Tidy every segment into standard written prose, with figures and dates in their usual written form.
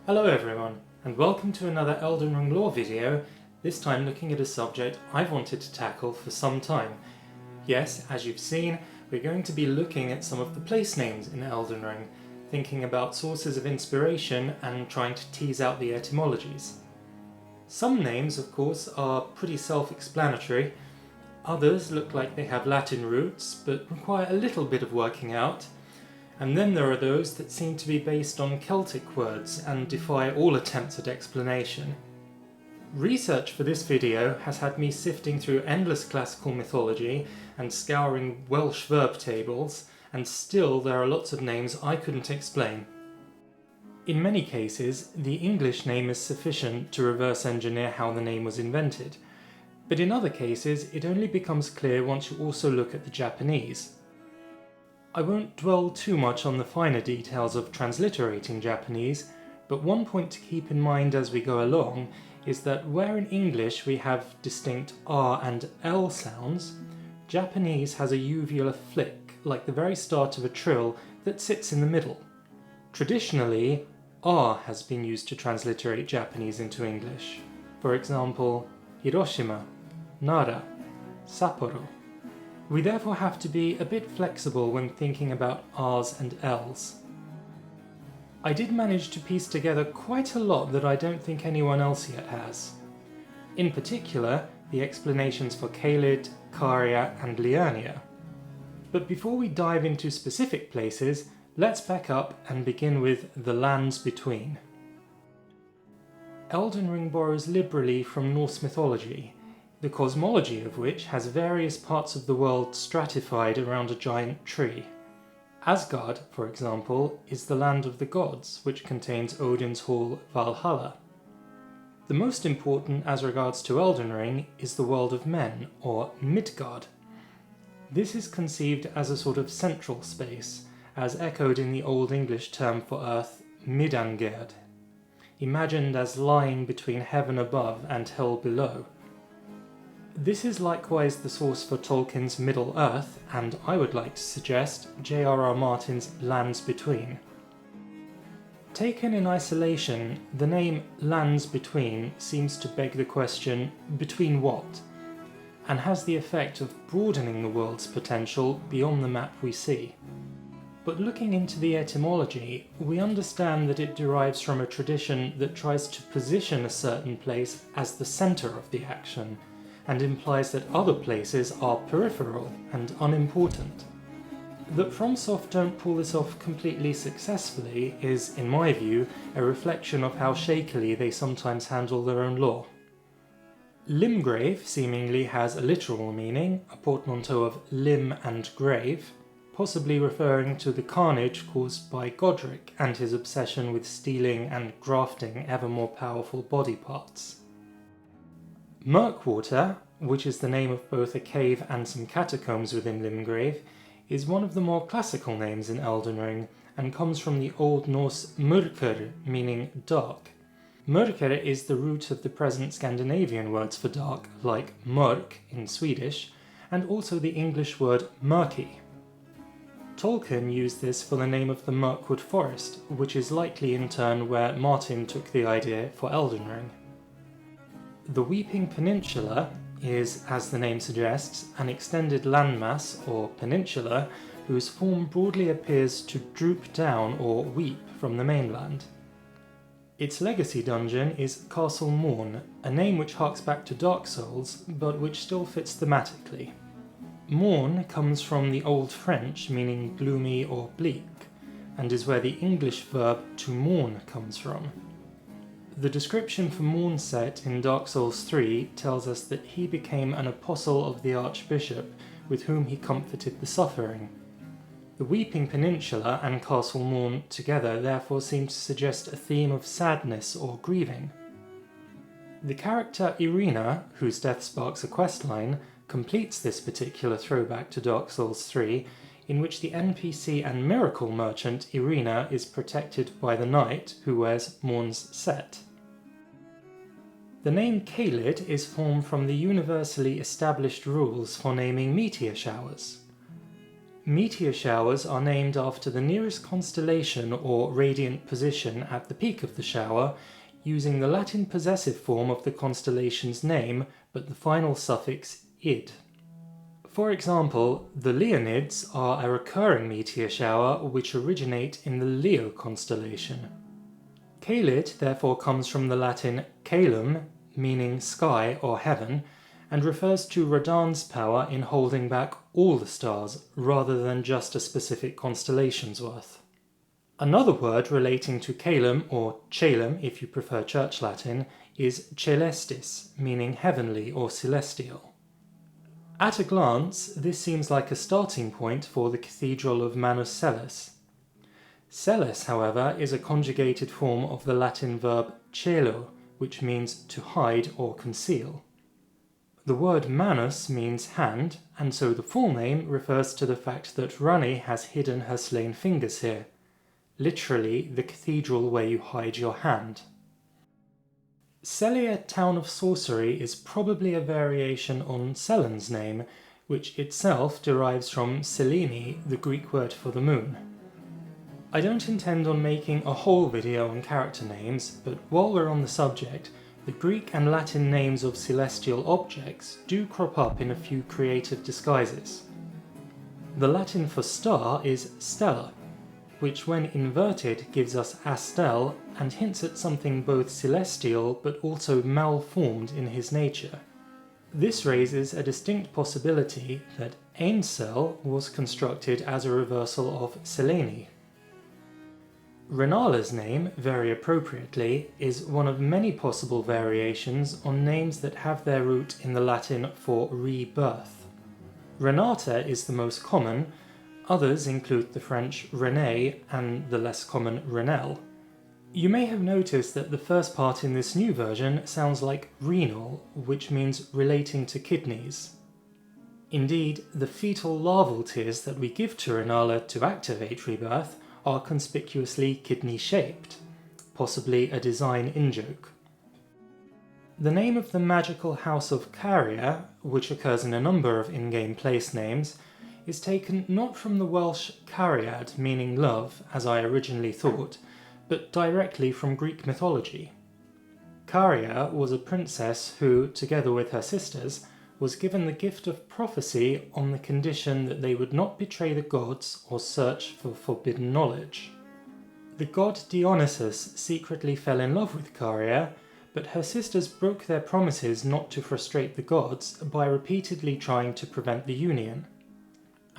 Hello everyone, and welcome to another Elden Ring lore video, this time looking at a subject I've wanted to tackle for some time. Yes, as you've seen, we're going to be looking at some of the place names in Elden Ring, thinking about sources of inspiration and trying to tease out the etymologies. Some names, of course, are pretty self-explanatory. Others look like they have Latin roots, but require a little bit of working out. And then there are those that seem to be based on Celtic words and defy all attempts at explanation. Research for this video has had me sifting through endless classical mythology and scouring Welsh verb tables, and still there are lots of names I couldn't explain. In many cases, the English name is sufficient to reverse engineer how the name was invented, but in other cases it only becomes clear once you also look at the Japanese. I won't dwell too much on the finer details of transliterating Japanese, but one point to keep in mind as we go along is that where in English we have distinct R and L sounds, Japanese has a uvular flick, like the very start of a trill, that sits in the middle. Traditionally, R has been used to transliterate Japanese into English. For example, Hiroshima, Nara, Sapporo. We therefore have to be a bit flexible when thinking about R's and L's. I did manage to piece together quite a lot that I don't think anyone else yet has. In particular, the explanations for Caelid, Caria and Liurnia. But before we dive into specific places, let's back up and begin with the lands between. Elden Ring borrows liberally from Norse mythology, the cosmology of which has various parts of the world stratified around a giant tree. Asgard, for example, is the land of the gods, which contains Odin's hall Valhalla. The most important as regards to Elden Ring is the world of men, or Midgard. This is conceived as a sort of central space, as echoed in the Old English term for earth, Midangerd, imagined as lying between heaven above and hell below. This is likewise the source for Tolkien's Middle-earth, and I would like to suggest J.R.R. Martin's Lands Between. Taken in isolation, the name Lands Between seems to beg the question, between what? And has the effect of broadening the world's potential beyond the map we see. But looking into the etymology, we understand that it derives from a tradition that tries to position a certain place as the centre of the action, and implies that other places are peripheral and unimportant. That FromSoft don't pull this off completely successfully is, in my view, a reflection of how shakily they sometimes handle their own lore. Limgrave seemingly has a literal meaning, a portmanteau of limb and grave, possibly referring to the carnage caused by Godric and his obsession with stealing and grafting ever more powerful body parts. Mirkwater, which is the name of both a cave and some catacombs within Limgrave, is one of the more classical names in Elden Ring, and comes from the Old Norse myrkr, meaning dark. Mörker is the root of the present Scandinavian words for dark, like mörk in Swedish, and also the English word murky. Tolkien used this for the name of the Mirkwood Forest, which is likely in turn where Martin took the idea for Elden Ring. The Weeping Peninsula is, as the name suggests, an extended landmass, or peninsula, whose form broadly appears to droop down or weep from the mainland. Its legacy dungeon is Castle Morn, a name which harks back to Dark Souls, but which still fits thematically. Morn comes from the Old French meaning gloomy or bleak, and is where the English verb to mourn comes from. The description for Mornset in Dark Souls 3 tells us that he became an apostle of the Archbishop, with whom he comforted the suffering. The Weeping Peninsula and Castle Morn together therefore seem to suggest a theme of sadness or grieving. The character Irina, whose death sparks a questline, completes this particular throwback to Dark Souls 3, in which the NPC and miracle merchant Irina is protected by the knight who wears Morn's set. The name Caelid is formed from the universally established rules for naming meteor showers. Meteor showers are named after the nearest constellation or radiant position at the peak of the shower, using the Latin possessive form of the constellation's name, but the final suffix id. For example, the Leonids are a recurring meteor shower which originate in the Leo constellation. Caelid therefore comes from the Latin caelum, meaning sky or heaven, and refers to Radan's power in holding back all the stars, rather than just a specific constellation's worth. Another word relating to caelum, or caelum if you prefer Church Latin, is celestis, meaning heavenly or celestial. At a glance, this seems like a starting point for the Cathedral of Manus Celes. Celes, however, is a conjugated form of the Latin verb celo, which means to hide or conceal. The word manus means hand, and so the full name refers to the fact that Rani has hidden her slain fingers here. Literally, the cathedral where you hide your hand. Celia, town of sorcery, is probably a variation on Selen's name, which itself derives from Selene, the Greek word for the moon. I don't intend on making a whole video on character names, but while we're on the subject, the Greek and Latin names of celestial objects do crop up in a few creative disguises. The Latin for star is stella, which when inverted gives us Astel and hints at something both celestial but also malformed in his nature. This raises a distinct possibility that Ainsel was constructed as a reversal of Selene. Renala's name, very appropriately, is one of many possible variations on names that have their root in the Latin for rebirth. Renata is the most common. Others include the French René and the less common Renelle. You may have noticed that the first part in this new version sounds like renal, which means relating to kidneys. Indeed, the fetal larval tears that we give to Renala to activate rebirth are conspicuously kidney-shaped, possibly a design in-joke. The name of the magical house of Caria, which occurs in a number of in-game place names, is taken not from the Welsh cariad, meaning love, as I originally thought, but directly from Greek mythology. Caria was a princess who, together with her sisters, was given the gift of prophecy on the condition that they would not betray the gods or search for forbidden knowledge. The god Dionysus secretly fell in love with Caria, but her sisters broke their promises not to frustrate the gods by repeatedly trying to prevent the union.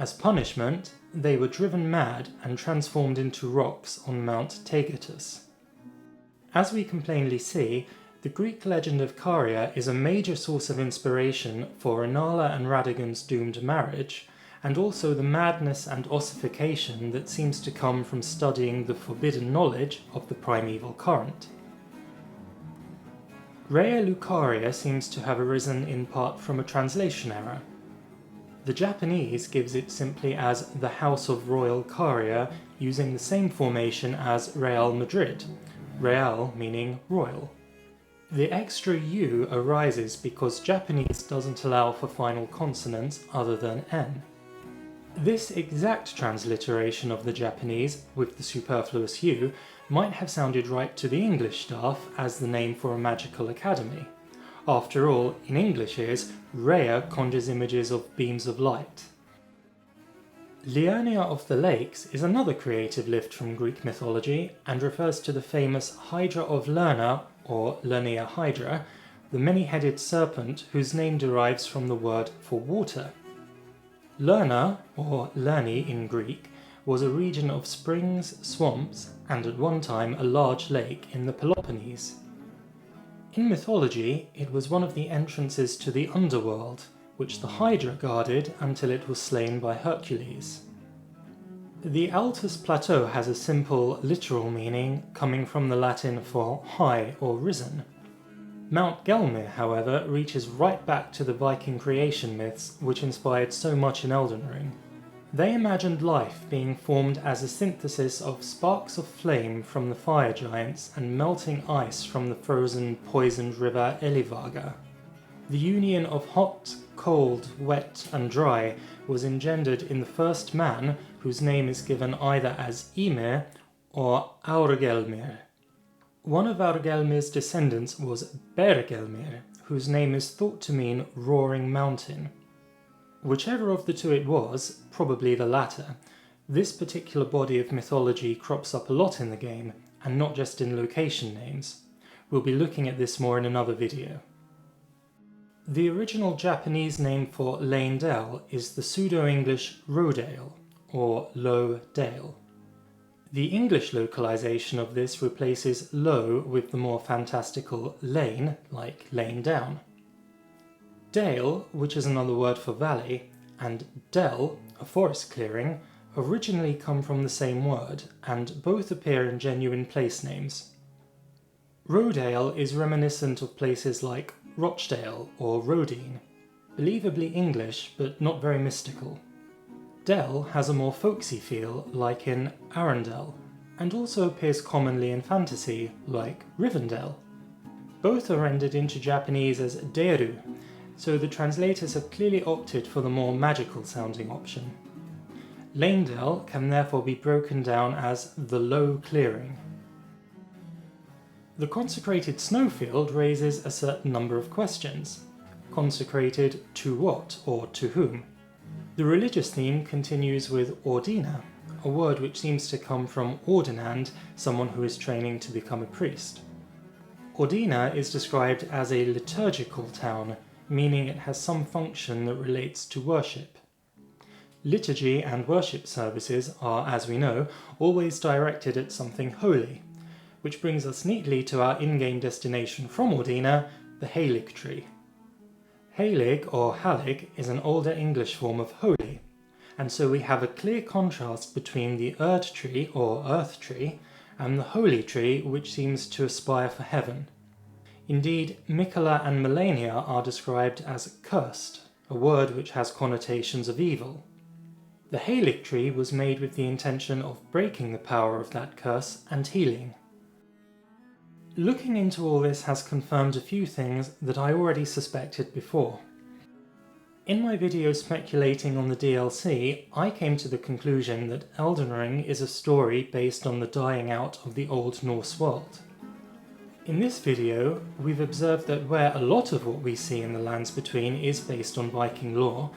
As punishment, they were driven mad and transformed into rocks on Mount Taygetus. As we can plainly see, the Greek legend of Caria is a major source of inspiration for Renala and Radagon's doomed marriage, and also the madness and ossification that seems to come from studying the forbidden knowledge of the primeval current. Rea Lucaria seems to have arisen in part from a translation error. The Japanese gives it simply as the House of Royal Caria, using the same formation as Real Madrid, Real meaning royal. The extra U arises because Japanese doesn't allow for final consonants other than N. This exact transliteration of the Japanese, with the superfluous U, might have sounded right to the English staff as the name for a magical academy. After all, in English ears, Rhea conjures images of beams of light. Liurnia of the Lakes is another creative lift from Greek mythology and refers to the famous Hydra of Lerna, or Lernia Hydra, the many-headed serpent whose name derives from the word for water. Lerna, or Lerni in Greek, was a region of springs, swamps, and at one time a large lake in the Peloponnese. In mythology, it was one of the entrances to the underworld, which the Hydra guarded until it was slain by Hercules. The Altus Plateau has a simple, literal meaning coming from the Latin for high or risen. Mount Gelmir, however, reaches right back to the Viking creation myths which inspired so much in Elden Ring. They imagined life being formed as a synthesis of sparks of flame from the fire giants and melting ice from the frozen, poisoned river Elivaga. The union of hot, cold, wet and dry was engendered in the first man whose name is given either as Ymir or Aurgelmir. One of Aurgelmir's descendants was Bergelmir, whose name is thought to mean roaring mountain. Whichever of the two it was, probably the latter, this particular body of mythology crops up a lot in the game, and not just in location names. We'll be looking at this more in another video. The original Japanese name for Leyndell is the pseudo-English Rodale, or Low Dale. The English localization of this replaces low with the more fantastical lane, like lane down. Dale, which is another word for valley, and dell, a forest clearing, originally come from the same word, and both appear in genuine place names. Rodale is reminiscent of places like Rochdale or Rodine, believably English but not very mystical. Dell has a more folksy feel, like in Arundel, and also appears commonly in fantasy, like Rivendell. Both are rendered into Japanese as Deru, so the translators have clearly opted for the more magical sounding option. Leyndell can therefore be broken down as the low clearing. The consecrated snowfield raises a certain number of questions. Consecrated to what, or to whom? The religious theme continues with Ordina, a word which seems to come from ordinand, someone who is training to become a priest. Ordina is described as a liturgical town, meaning it has some function that relates to worship. Liturgy and worship services are, as we know, always directed at something holy, which brings us neatly to our in-game destination from Ordina, the Halig tree. Halig, or Halig, is an older English form of holy, and so we have a clear contrast between the Erd tree, or earth tree, and the holy tree, which seems to aspire for heaven. Indeed, Miquella and Malenia are described as cursed, a word which has connotations of evil. The Halig tree was made with the intention of breaking the power of that curse and healing. Looking into all this has confirmed a few things that I already suspected before. In my video speculating on the DLC, I came to the conclusion that Elden Ring is a story based on the dying out of the Old Norse world. In this video, we've observed that where a lot of what we see in the Lands Between is based on Viking lore,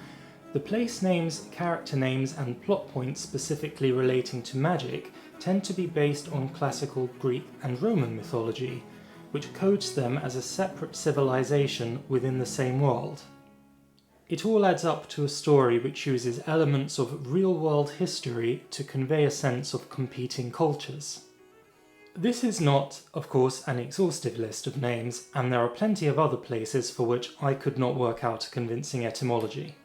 the place names, character names and plot points specifically relating to magic tend to be based on classical Greek and Roman mythology, which codes them as a separate civilization within the same world. It all adds up to a story which uses elements of real-world history to convey a sense of competing cultures. This is not, of course, an exhaustive list of names, and there are plenty of other places for which I could not work out a convincing etymology.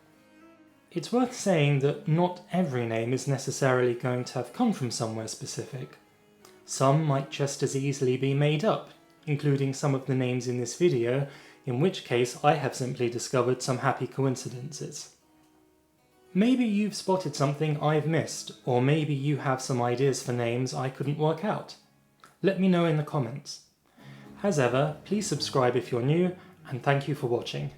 It's worth saying that not every name is necessarily going to have come from somewhere specific. Some might just as easily be made up, including some of the names in this video, in which case I have simply discovered some happy coincidences. Maybe you've spotted something I've missed, or maybe you have some ideas for names I couldn't work out. Let me know in the comments. As ever, please subscribe if you're new, and thank you for watching.